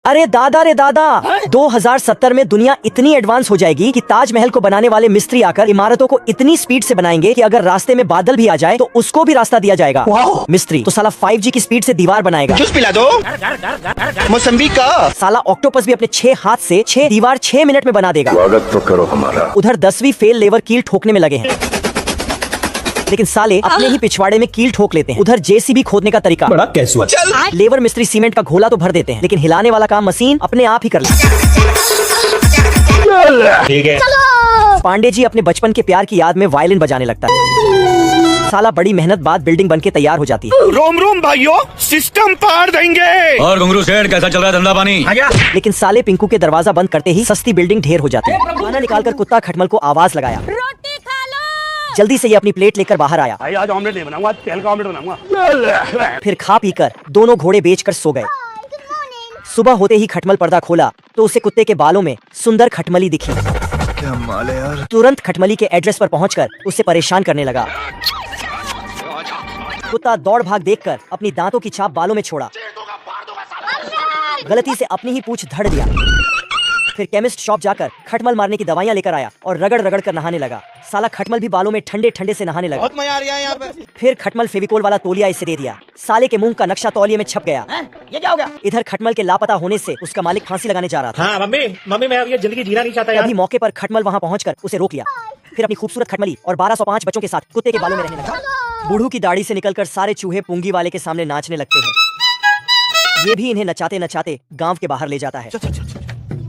अरे दादा रे दादा, 2070 में दुनिया इतनी एडवांस हो जाएगी कि ताजमहल को बनाने वाले मिस्त्री आकर इमारतों को इतनी स्पीड से बनाएंगे कि अगर रास्ते में बादल भी आ जाए तो उसको भी रास्ता दिया जाएगा। मिस्त्री तो साला 5G की स्पीड से दीवार बनाएगा। जूस पिला दो मौसम्बी का। साला ऑक्टोपस भी अपने 6 हाथ से 6 दीवार 6 मिनट में बना देगा। स्वागत तो करो हमारा। उधर 10वीं फेल लेवर कील ठोकने में लगे हैं, लेकिन साले अपने ही पिछवाड़े में कील ठोक लेते हैं। उधर जेसीबी खोदने का तरीका बड़ा कैसुअल। लेबर मिस्त्री सीमेंट का घोला तो भर देते हैं, लेकिन हिलाने वाला काम मशीन अपने आप ही कर लेती है। ठीक है। पांडे जी अपने बचपन के प्यार की याद में वायलिन बजाने लगता है। साला बड़ी मेहनत बाद बिल्डिंग बनके तैयार हो जाती है। रोम रोम भाइयों, सिस्टम पार देंगे। और घुंगरू सेठ कैसा चल रहा है धंधा पानी? लेकिन साले पिंकू के दरवाजा बंद करते ही सस्ती बिल्डिंग ढेर हो जाती है। खाना निकालकर कुत्ता खटमल को आवाज लगाया। जल्दी से ये अपनी प्लेट लेकर बाहर आया। आज ऑमलेट नहीं बनाऊंगा, तेल का ऑमलेट बनाऊंगा। फिर खा पी कर दोनों घोड़े बेचकर सो गए। सुबह होते ही खटमल पर्दा खोला तो उसे कुत्ते के बालों में सुंदर खटमली दिखी। क्या माल है यार। तुरंत खटमली के एड्रेस पर पहुंचकर उसे परेशान करने लगा। कुत्ता दौड़ भाग देखकर अपनी दांतों की छाप बालों में छोड़ा। गलती से अपनी ही पूंछ धड़ दिया। फिर केमिस्ट शॉप जाकर खटमल मारने की दवाइयां लेकर आया और रगड़ रगड़ कर नहाने लगा। साला खटमल भी बालों में ठंडे ठंडे से नहाने लगा। बहुत मजा आ रहा है यहाँ पे। फिर खटमल फेविकोल वाला तौलिया इसे दे दिया। साले के मुंह का नक्शा तौलिए में छप गया। ये क्या हो गया? इधर खटमल के लापता होने से उसका मालिक फांसी लगाने जा रहा था। हाँ मम्मी मैं अब ये जिंदगी जीना नहीं चाहता यार। अभी मौके पर खटमल वहां पहुंचकर उसे रोक लिया। फिर अपनी खूबसूरत खटमली और 1205 बच्चों के साथ कुत्ते के बालों में रहने लगा। बूढ़ू की दाढ़ी से निकलकर सारे चूहे पुंगी वाले के सामने नाचने लगते हैं। ये भी इन्हें नचाते नचाते गांव के बाहर ले जाता है।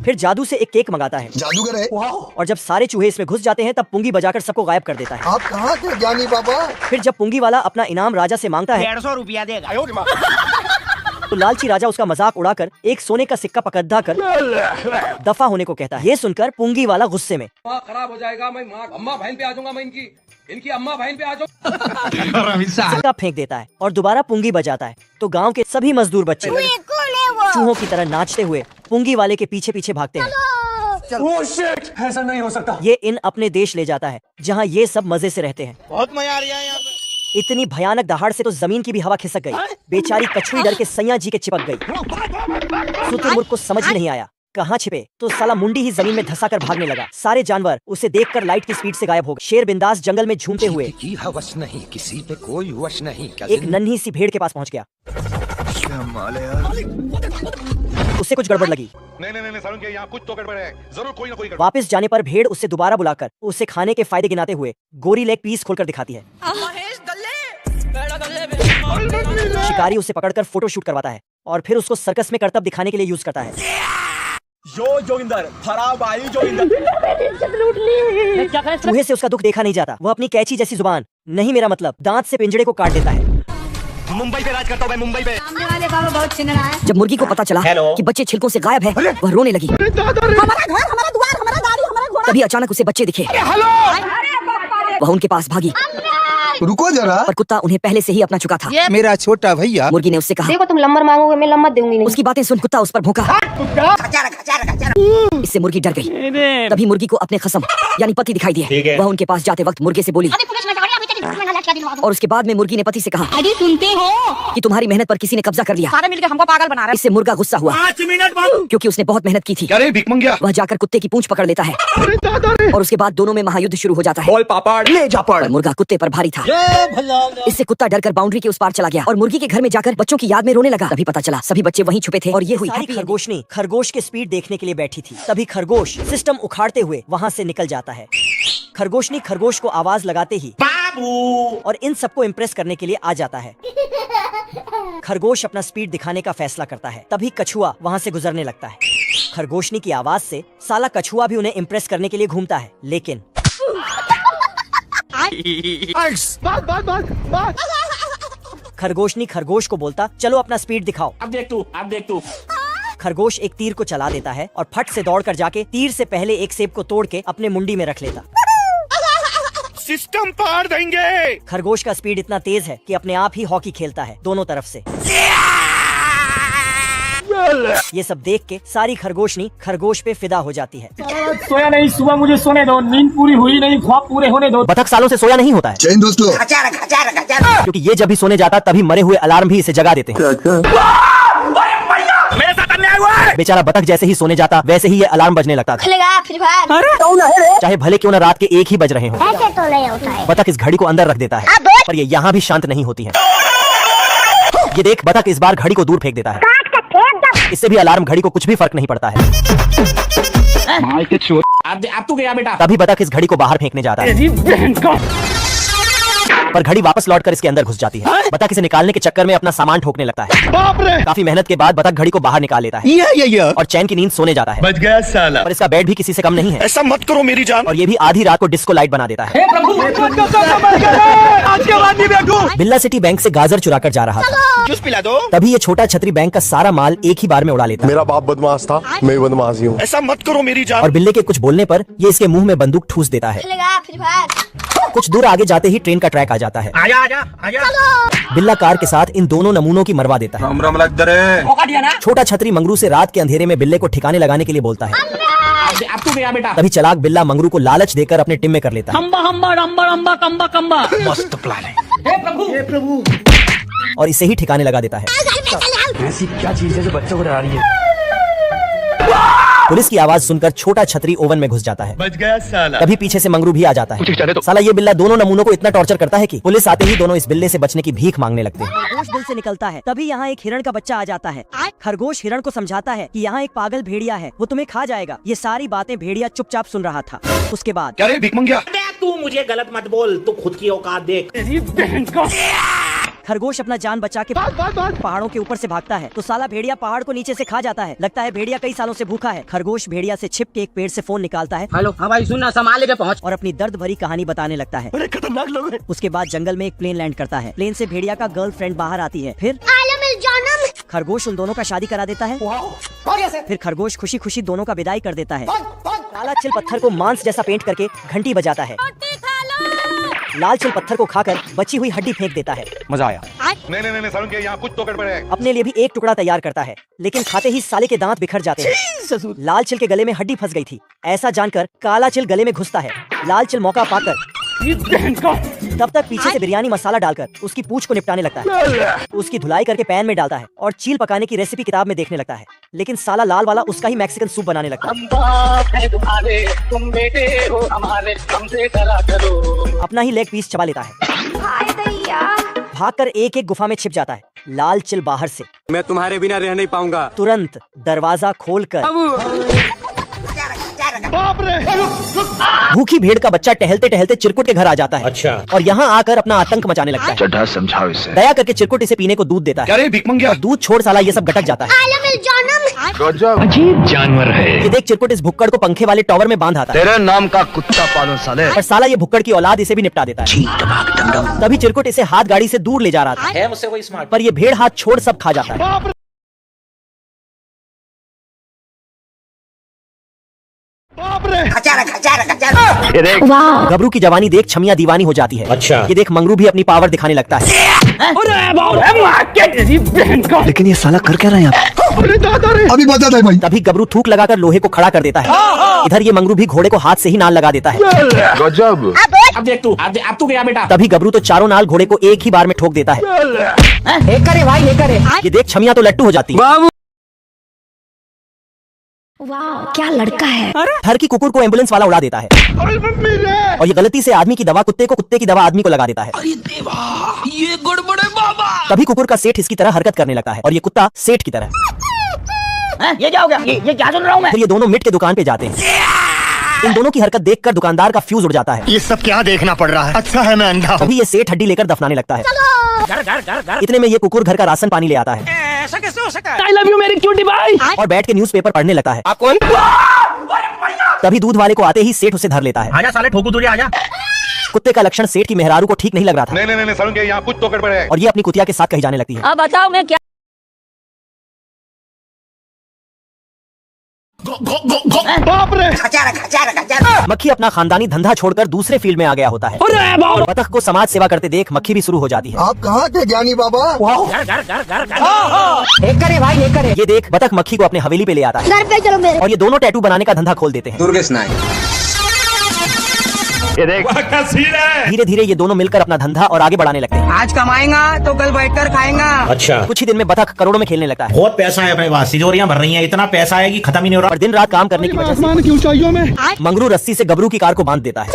फिर जादू से एक केक मंगाता है। जादूगर है। और जब सारे चूहे इसमें घुस जाते हैं तब पुंगी बजाकर सबको गायब कर देता है। आप कहाँ थे ज्ञानी बाबा? फिर जब पुंगी वाला अपना इनाम राजा से मांगता है 150 रुपया देगा। तो लालची राजा उसका मजाक उड़ाकर एक सोने का सिक्का पकड़ा कर दफा होने को कहता है। ये सुनकर पुंगी वाला गुस्से में खराब हो जाएगा, मैं अम्मा बहन पे आ जाऊंगा, मैं इनकी अम्मा बहन पे आ जाऊंगा। सिक्का फेंक देता है और दोबारा पुंगी बजाता है। तो गांव के सभी मजदूर बच्चे चूहों की तरह नाचते हुए पुंगी वाले के पीछे पीछे भागते हैं। ऐसा नहीं हो सकता। ये इन अपने देश ले जाता है जहाँ ये सब मजे से रहते हैं। बहुत मजा आ रहा है यहाँ पे। इतनी भयानक दहाड़ से तो जमीन की भी हवा खिसक गई। बेचारी कछुई डर के सैया जी के चिपक गई। शुतुरमुर्ग को समझ ही नहीं आया कहाँ छिपे, तो साला मुंडी ही जमीन में धंसा कर भागने लगा। सारे जानवर उसे देखकर लाइट की स्पीड से गायब हो गए। शेर बिंदास जंगल में झूमते हुए की हवस नहीं, किसी पे कोई वश नहीं। एक नन्ही सी भेड़ के पास पहुँच गया। क्या माल है यार। उससे कुछ गड़बड़ लगी। नहीं सारुण के यहाँ कुछ तो गड़बड़ है, जरूर कोई ना कोई गड़बड़। वापस जाने पर भेड़ उससे दोबारा बुलाकर उसे खाने के फायदे गिनाते हुए गोरी लेग पीस खोलकर दिखाती है। शिकारी उसे पकड़कर फोटो शूट करवाता है और फिर उसको सर्कस में करतब दिखाने के लिए यूज करता है। चूहे से उसका दुख देखा नहीं जाता। वह अपनी कैंची जैसी जुबान, नहीं मेरा मतलब, दांत से पिंजड़े को काट देता है। मुंबई पे राज करता हूँ मैं, मुंबई पे। सामने वाले बाबा बहुत चिन्ह रहा है। जब मुर्गी को पता चला कि बच्चे छिलकों से गायब है, वह रोने लगी। हमारा घर, हमारा द्वार, हमारा गाड़ी, हमारा घोड़ा। तभी अचानक उसे बच्चे दिखे। वह उनके पास भागी। रुको जरा। पर कुत्ता उन्हें पहले से ही अपना चुका था। मेरा छोटा भैया। मुर्गी ने उससे कहा, देखो तुम लंबर मांगोगे, मैं लंबर दूंगी नहीं। उसकी बातें सुन कुत्ता उस पर भौंका। इससे मुर्गी डर गई। तभी मुर्गी को अपने खसम यानी पति दिखाई दिए। वह उनके पास जाते वक्त मुर्गे से बोली और उसके बाद में मुर्गी ने पति से कहा, अरे सुनते हो कि तुम्हारी मेहनत पर किसी ने कब्जा कर लिया। सारे मिलकर हमको पागल बना रहे हैं। इससे मुर्गा गुस्सा हुआ 5 मिनट बाद, क्योंकि उसने बहुत मेहनत की थी। अरे भिख मंगिया। वह जाकर कुत्ते की पूंछ पकड़ लेता है और उसके बाद दोनों में महायुद्ध शुरू हो जाता है। बोल पापड़ ले जा पड़। मुर्गा कुत्ते पर भारी था। इससे कुत्ता डरकर बाउंड्री के उस पार चला गया और मुर्गी के घर में जाकर बच्चों की याद में रोने लगा। तभी पता चला सभी बच्चे वहीं छुपे थे और ये हुई खरगोशनी खरगोश की स्पीड देखने के लिए बैठी थी। तभी खरगोश सिस्टम उखाड़ते हुए वहाँ से निकल जाता है। खरगोशनी खरगोश को आवाज लगाते ही बाबू और इन सबको इम्प्रेस करने के लिए आ जाता है। खरगोश अपना स्पीड दिखाने का फैसला करता है। तभी कछुआ वहाँ से गुजरने लगता है। खरगोशनी की आवाज से साला कछुआ भी उन्हें इम्प्रेस करने के लिए घूमता है, लेकिन खरगोशनी खरगोश को बोलता, चलो अपना स्पीड दिखाओ। अब देख तू। खरगोश एक तीर को चला देता है और फट से दौड़कर जाके तीर से पहले एक सेब को तोड़ के अपने मुंडी में रख लेता। सिस्टम पार देंगे। खरगोश का स्पीड इतना तेज है कि अपने आप ही हॉकी खेलता है दोनों तरफ से। ये सब देख के सारी खरगोशनी खरगोश पे फिदा हो जाती है। सोया नहीं, सुबह मुझे सोने दो, नींद पूरी हुई नहीं, ख्वाब पूरे होने दो। बतख सालों से सोया नहीं होता है। जय हिंद दोस्तों। क्योंकि ये जब भी सोने जाता तभी मरे हुए अलार्म भी इसे जगा देते हैं। मेरे साथ अन्याय हुआ है। बेचारा बतख जैसे ही सोने जाता वैसे ही ये अलार्म बजने लगता था, खेलेगा फ्री फायर। चाहे भले क्यों न रात के 1 ही बज रहे हो। ऐसे तो नहीं होता है। बतख इस घड़ी को अंदर रख देता है, पर ये यहाँ भी शांत नहीं होती है। ये देख, बतख इस बार घड़ी को दूर फेंक देता है। इससे भी अलार्म घड़ी को कुछ भी फर्क नहीं पड़ता है। अब तू गया बेटा। तभी बतख इस घड़ी को बाहर फेंकने जाता है, पर घड़ी वापस लौटकर इसके अंदर घुस जाती है। बतख इसे निकालने के चक्कर में अपना सामान ठोकने लगता है। बाप रे। काफी मेहनत के बाद बतख घड़ी को बाहर निकाल लेता है और चैन की नींद सोने जाता है। बच गया साला। पर इसका बेड भी किसी से कम नहीं है, ऐसा मत करो मेरी जान। और ये भी आधी रात को डिस्को लाइट बना देता है। बिल्ला सिटी बैंक से गाजर चुरा कर जा रहा था, जूस पिला दो। तभी ये छोटा छतरी बैंक का सारा माल एक ही बार में उड़ा लेता है। मेरा बाप बदमाश था, मैं बदमाश ही हूँ। ऐसा मत करो मेरी और जान। बिल्ले के कुछ बोलने पर ये इसके मुंह में बंदूक ठूस देता है। खेलेगा फ्री फायर। कुछ दूर आगे जाते ही ट्रेन का ट्रैक आ जाता है। आजा आजा आजा। बिल्ला कार के साथ इन दोनों नमूनों की मरवा देता है। राम लग दरे। छोटा छतरी मंगरू से रात के अंधेरे में बिल्ले को ठिकाने लगाने के लिए बोलता है। अब तू गया बेटा। तभी चालाक बिल्ला मंगरू को लालच देकर अपने टिम में कर लेता है, मस्त प्लान है। हे प्रभु। और इसे ही ठिकाने लगा देता है। ऐसी क्या चीज है जो बच्चों को डरा रही है। पुलिस की आवाज सुनकर छोटा छतरी ओवन में घुस जाता है। बच गया साला। तभी पीछे से मंगरू भी आ जाता है। साला ये बिल्ला दोनों नमूनों को इतना टॉर्चर करता है कि पुलिस आते ही दोनों इस बिल्ले से बचने की भीख मांगने लगते हैं। खरगोश बिल से निकलता है, तभी यहाँ एक हिरण का बच्चा आ जाता है। खरगोश हिरण को समझाता है कि यहाँ एक पागल भेड़िया है, वो तुम्हें खा जाएगा। ये सारी बातें भेड़िया चुपचाप सुन रहा था। उसके बाद क्या रे भीख मंगिया। तू मुझे गलत मत बोल, तू खुद की औकात देख। खरगोश अपना जान बचा के पहाड़ों के ऊपर से भागता है, तो साला भेड़िया पहाड़ को नीचे से खा जाता है। लगता है भेड़िया कई सालों से भूखा है। खरगोश भेड़िया से छिप के एक पेड़ से फोन निकालता है। हेलो, हाँ भाई सुनना, संभाले पे पहुँच। और अपनी दर्द भरी कहानी बताने लगता है। बड़े खतरनाक लोग हैं। उसके बाद जंगल में एक प्लेन लैंड करता है। प्लेन से भेड़िया का गर्लफ्रेंड बाहर आती है। फिर खरगोश उन दोनों का शादी करा देता है। फिर खरगोश खुशी खुशी दोनों का विदाई कर देता है। काला चिल पत्थर को मांस जैसा पेंट करके घंटी बजाता है। लाल चिल पत्थर को खाकर बची हुई हड्डी फेंक देता है। मजा आया। नहीं नहीं नहीं सारुण के यहाँ कुछ तो गड़बड़ है। अपने लिए भी एक टुकड़ा तैयार करता है, लेकिन खाते ही साले के दांत बिखर जाते हैं। लाल चिल के गले में हड्डी फंस गई थी, ऐसा जानकर काला चिल गले में घुसता है। लाल चिल मौका पाकर तब तक पीछे से बिरयानी मसाला डालकर उसकी पूंछ को निपटाने लगता है। उसकी धुलाई करके पैन में डालता है और चील पकाने की रेसिपी किताब में देखने लगता है, लेकिन साला लाल वाला उसका ही मैक्सिकन सूप बनाने लगता है। अपना ही लेग पीस चबा लेता है। भागकर एक एक गुफा में छिप जाता है। लाल चिल बाहर से, मैं तुम्हारे बिना रह नहीं पाऊंगा। तुरंत दरवाजा खोलकर भूखी भेड़ का बच्चा टहलते टहलते चिरकुट के घर आ जाता है। अच्छा। और यहाँ आकर अपना आतंक मचाने लगता है। चड्ढा समझाओ इसे। दया करके चिरकुट इसे पीने को दूध देता है। क्या रे भीख मंगिया। दूध छोड़ साला ये सब गटक जाता है। गजब। अजीब जानवर है। ये देख चिरकुट इस भुक्कड़ को पंखे वाले टॉवर में बांध आता है। तेरे नाम का कुत्ता पालो साले। पर साला ये भुक्कड़ की औलाद इसे भी निपटा देता है। तभी चिरकुट इसे हाथ गाड़ी से दूर ले जा रहा था, है मुझसे कोई स्मार्ट। पर ये भेड़ हाथ छोड़ सब खा जाता है। गबरू की जवानी देख छमिया दीवानी हो जाती है। अच्छा। ये देख मंगरू भी अपनी पावर दिखाने लगता है। लेकिन ये साला कर क्या रहा है यहाँ? अभी बता दे भाई। तभी गबरू थूक लगाकर लोहे को खड़ा कर देता है। इधर ये मंगरू भी घोड़े को हाथ से ही नाल लगा देता है। गजब। अब देख तू, अब तू गया बेटा। तभी गबरू तो चारों नाल घोड़े को एक ही बार में ठोक देता है। करे भाई, करे। ये देख छमिया तो लट्टू हो जाती है। वाह क्या लड़का है। घर की कुकुर को एम्बुलेंस वाला उड़ा देता है। और ये गलती से आदमी की दवा कुत्ते को, कुत्ते की दवा आदमी को लगा देता है। अरे देवा, ये गड़बड़ है बाबा। तभी कुकुर का सेठ इसकी तरह हरकत करने लगता है और ये कुत्ता सेठ की तरह। ये क्या हो गया? ये क्या सुन रहा हूँ मैं? फिर ये दोनों मिट के दुकान पे जाते हैं। इन दोनों की हरकत देखकर दुकानदार का फ्यूज उड़ जाता है। ये सब क्या देखना पड़ रहा है। अच्छा है मैं अंधा हूँ। तभी ये सेठ हड्डी लेकर दफनाने लगता है। घर। इतने में ये कुकुर घर का राशन पानी ले आता है ऐसा कैसे हो सका? I love you मेरी क्यूटी भाई। और बैठ के न्यूज़पेपर पढ़ने लगता है। आप कौन? तभी दूध वाले को आते ही सेठ उसे धर लेता है। आजा साले ठोकू तुझे आजा। कुत्ते का लक्षण सेठ की मेहरारू को ठीक नहीं लग रहा था नहीं नहीं नहीं सारुण के यहाँ कुछ तो गड़बड़ है। और ये अपनी कुतिया के साथ कही जाने लगती है। अब बताओ मैं क्या। बाप रे। मक्खी अपना खानदानी धंधा छोड़कर दूसरे फील्ड में आ गया होता है। बतख को समाज सेवा करते देख मक्खी भी शुरू हो जाती है। आप कहाँ थे ज्ञानी बाबा? एक करे भाई, एक करे। ये देख बतख मक्खी को अपने हवेली पे ले आता है घर पे चलो मेरे। और ये दोनों टैटू बनाने का धंधा खोल देते हैं। दुर्गेश नायक। धीरे धीरे ये दोनों मिलकर अपना धंधा और आगे बढ़ाने लगते हैं। आज कमाएगा तो कल बैठकर खाएगा। अच्छा, कुछ ही दिन में बतख करोड़ों में खेलने लगता है बहुत पैसा है अपने पास, तिजोरियां भर रही हैं, इतना पैसा है कि खत्म ही नहीं हो रहा। और दिन रात काम करने की वजह से मंगरू रस्सी से गबरू की कार को बांध देता है।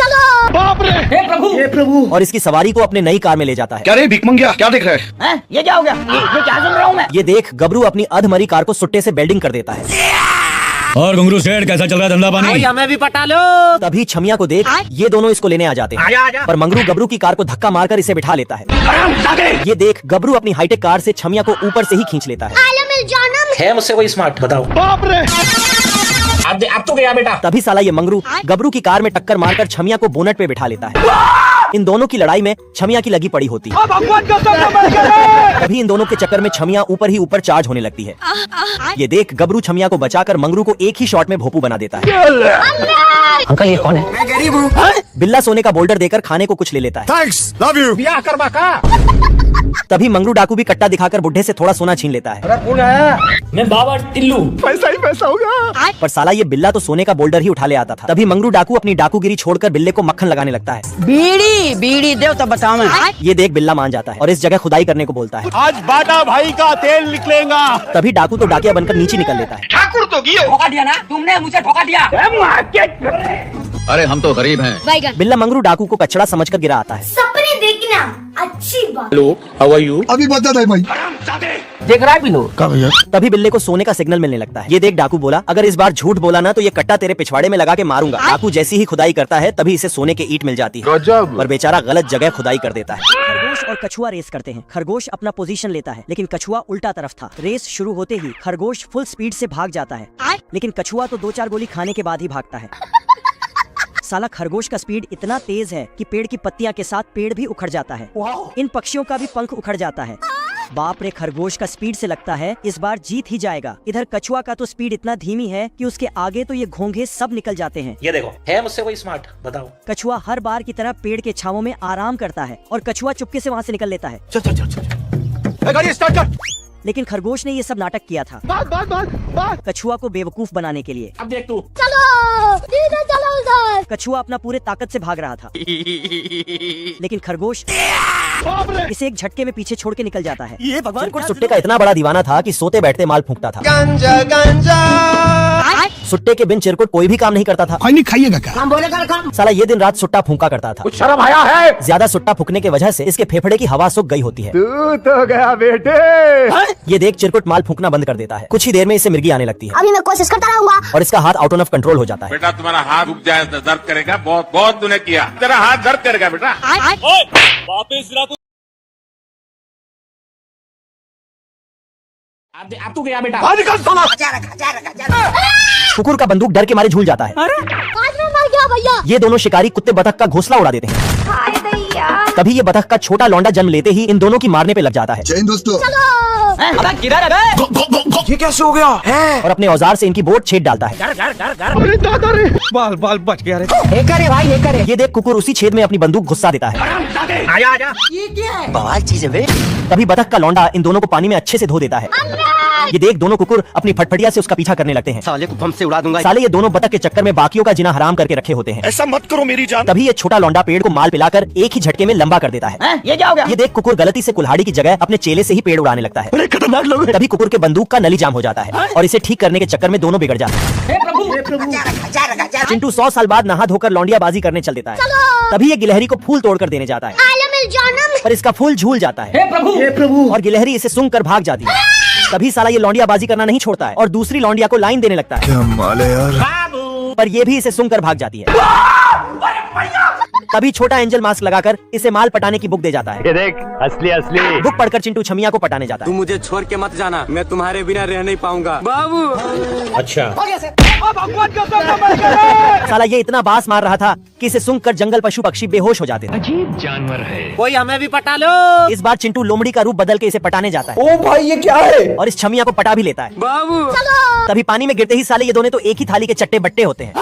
बाप रे, हे प्रभु। और इसकी सवारी को अपने नई कार में ले जाता है। क्या रे भिख मंगिया, क्या देख रहा है? ये क्या हो गया? ये क्या सुन रहा हूँ मैं? ये देख गबरू अपनी अधमरी कार को सुट्टे से बेल्डिंग कर देता है। और घुंगरू सेठ कैसा चल रहा है धंधा पानी? हमें भी पटा लो। तभी छमिया को देख ये दोनों इसको लेने आ जाते हैं। आजा। पर मंगरू गबरू की कार को धक्का मारकर इसे बिठा लेता है। ये देख गबरू अपनी हाईटेक कार से छमिया को ऊपर से ही खींच लेता है। है मुझसे कोई स्मार्ट, बताओ। बाप रे, अब तो गया बेटा। तभी साला ये मंगरू गबरू की कार में टक्कर मारकर छमिया को बोनट पे बिठा लेता है। इन दोनों की लड़ाई में छमिया की लगी पड़ी होती है। तभी इन दोनों के चक्कर में छमिया ऊपर ही ऊपर चार्ज होने लगती है। ये देख गबरू छमिया को बचाकर मंगरू को एक ही शॉट में भोपू बना देता है। अंकल ये कौन है? मैं गरीब हूँ। बिल्ला सोने का बोल्डर देकर खाने को कुछ ले लेता है। Thanks, love you. ब्याह करवा का। तभी मंगरू डाकू भी कट्टा दिखाकर बुढ़े से थोड़ा सोना छीन लेता है। मैं बाबा टिल्लू। पैसा ही पैसा होगा। पर साला ये बिल्ला तो सोने का बोल्डर ही उठा ले आता था। तभी मंगरू डाकू अपनी डाकूगिरी छोड़कर बिल्ले को मक्खन लगाने लगता है। बीड़ी दे तो बताओ मैं। ये देख बिल्ला मान जाता है और इस जगह खुदाई करने को बोलता है। आज बाटा भाई का तेल निकलेगा। तभी डाकू तो डाकिया बनकर नीचे निकल लेता है। ठाकुर तो गियो। धोखा दिया ना तुमने, मुझे धोखा दिया। अरे हम तो गरीब हैं। बिल्ला मंगरू डाकू को कचड़ा समझकर गिरा आता है। सपने देखना अच्छी बात। Hello, how are you? अभी बता दे भाई। देख रहा है बिनो? तभी बिल्ले को सोने का सिग्नल मिलने लगता है। ये देख डाकू बोला, अगर इस बार झूठ बोला ना तो ये कट्टा तेरे पिछवाड़े में लगा के मारूंगा। डाकू जैसी ही खुदाई करता है तभी इसे सोने के ईंट मिल जाती है। पर बेचारा गलत जगह खुदाई कर देता है। खरगोश और कछुआ रेस करते हैं। खरगोश अपना पोजीशन लेता है लेकिन कछुआ उल्टा तरफ था। रेस शुरू होते ही खरगोश फुल स्पीड से भाग जाता है लेकिन कछुआ तो 2-4 गोली खाने के बाद ही भागता है। साला खरगोश का स्पीड इतना तेज है कि पेड़ की पत्तियां के साथ पेड़ भी उखड़ जाता है। इन पक्षियों का भी पंख उखड़ जाता है। बाप रे, खरगोश का स्पीड से लगता है इस बार जीत ही जाएगा। इधर कछुआ का तो स्पीड इतना धीमी है कि उसके आगे तो ये घोंघे सब निकल जाते हैं। ये देखो, है मुझसे कोई स्मार्ट, बताओ। कछुआ हर बार की तरह पेड़ के छावों में आराम करता है और कछुआ चुपके से वहाँ से निकल लेता है। चल गाड़ी स्टार्ट कर। लेकिन खरगोश ने ये सब नाटक किया था कछुआ को बेवकूफ बनाने के लिए। अब देख तू। चलो सीधे चलो उधर। कछुआ अपना पूरे ताकत से भाग रहा था लेकिन खरगोश इसे एक झटके में पीछे छोड़ के निकल जाता है। ये भगवान को सुट्टे का इतना बड़ा दीवाना था कि सोते बैठते माल फूंकता था। सुट्टे के बिन चिरकुट कोई भी काम नहीं करता था। नहीं खाइएगा क्या? काम बोलेगा काम। साला ये दिन रात सुट्टा फूंका करता था। कुछ शर्म आया है? ज्यादा सुट्टा फूकने की वजह से इसके फेफड़े की हवा सूख गई होती है। तू तो गया बेटे। ये देख चिरकुट माल फूंकना बंद कर देता है। कुछ ही देर में इसे मिर्गी आने लगती है अभी मैं कोशिश करता रहूंगा। और इसका हाथ आउट ऑफ कंट्रोल हो जाता है। बेटा तुम्हारा हाथ रुक जाए तो दर्द करेगा, बहुत बहुत तूने किया, तेरा हाथ दर्द करेगा बेटा। अब तू गया बेटा। कुकुर का बंदूक डर के मारे झूल जाता है। आज मैं मर गया भैया। ये दोनों शिकारी कुत्ते बतख का घोंसला उड़ा देते हैं। तभी ये बतख का छोटा लौंडा जन्म लेते ही इन दोनों की मारने पे लग जाता है। दोस्तों, ये कैसे हो गया? और अपने औजार से इनकी बोट छेद डालता है। अरे दादा रे, बाल बाल बच गया रे। ये करे भाई, ये करे। ये देख कुकुर उसी छेद में अपनी बंदूक घुसा देता है। आजा। ये क्या है? बवाल चीज है बे। तभी बतख का लौंडा इन दोनों को पानी में अच्छे से धो देता है। ये देख दोनों कुकुर अपनी फटफटिया से उसका पीछा करने लगते हैं। साले को बम से उड़ा दूंगा। साले ये दोनों बतख के चक्कर में बाकियों का जिना हराम करके रखे होते हैं। ऐसा मत करो मेरी जान। तभी ये छोटा लौंडा पेड़ को माल पिलाकर एक ही झटके में लंबा कर देता है। ये क्या हो गया? ये देख कुकुर गलती से कुल्हाड़ी की जगह अपने चेले से ही पेड़ उड़ाने लगता है। अरे खतरनाक लोग हैं। तभी कुकुर के बंदूक का नली जाम हो जाता है और इसे ठीक करने के चक्कर में दोनों बिगड़ जाते हैं। चिंटू 100 साल बाद नहा धोकर लौंडियाबाजी करने चल देता है। तभी ये गिलहरी को फूल तोड़कर देने जाता है पर इसका फूल झूल जाता है और गिलहरी इसे सूंघ कर भाग जाती है। तभी साला ये लौंडियाबाजी करना नहीं छोड़ता है और दूसरी लौंडिया को लाइन देने लगता है। क्या माल है यार। पर ये भी इसे सूंघ कर भाग जाती है। तभी छोटा एंजल मास्क लगाकर इसे माल पटाने की बुक दे जाता है। ये देख, असली असली। बुक पढ़कर चिंटू छमिया को पटाने जाता है। मुझे छोड़ के मत जाना, मैं तुम्हारे बिना रह नहीं पाऊंगा बाबू। अच्छा। साला ये इतना बास मार रहा था कि इसे सूंघकर जंगल पशु पक्षी बेहोश हो जाते थे। अजीब जानवर है। कोई हमें भी पटा लो। इस बार चिंटू लोमड़ी का रूप बदल के इसे पटाने जाता है ओ भाई ये क्या है? और इस छमिया को पटा भी लेता है। बाबू तभी पानी में गिरते ही साले ये दोनों तो एक ही थाली के चट्टे बट्टे होते हैं।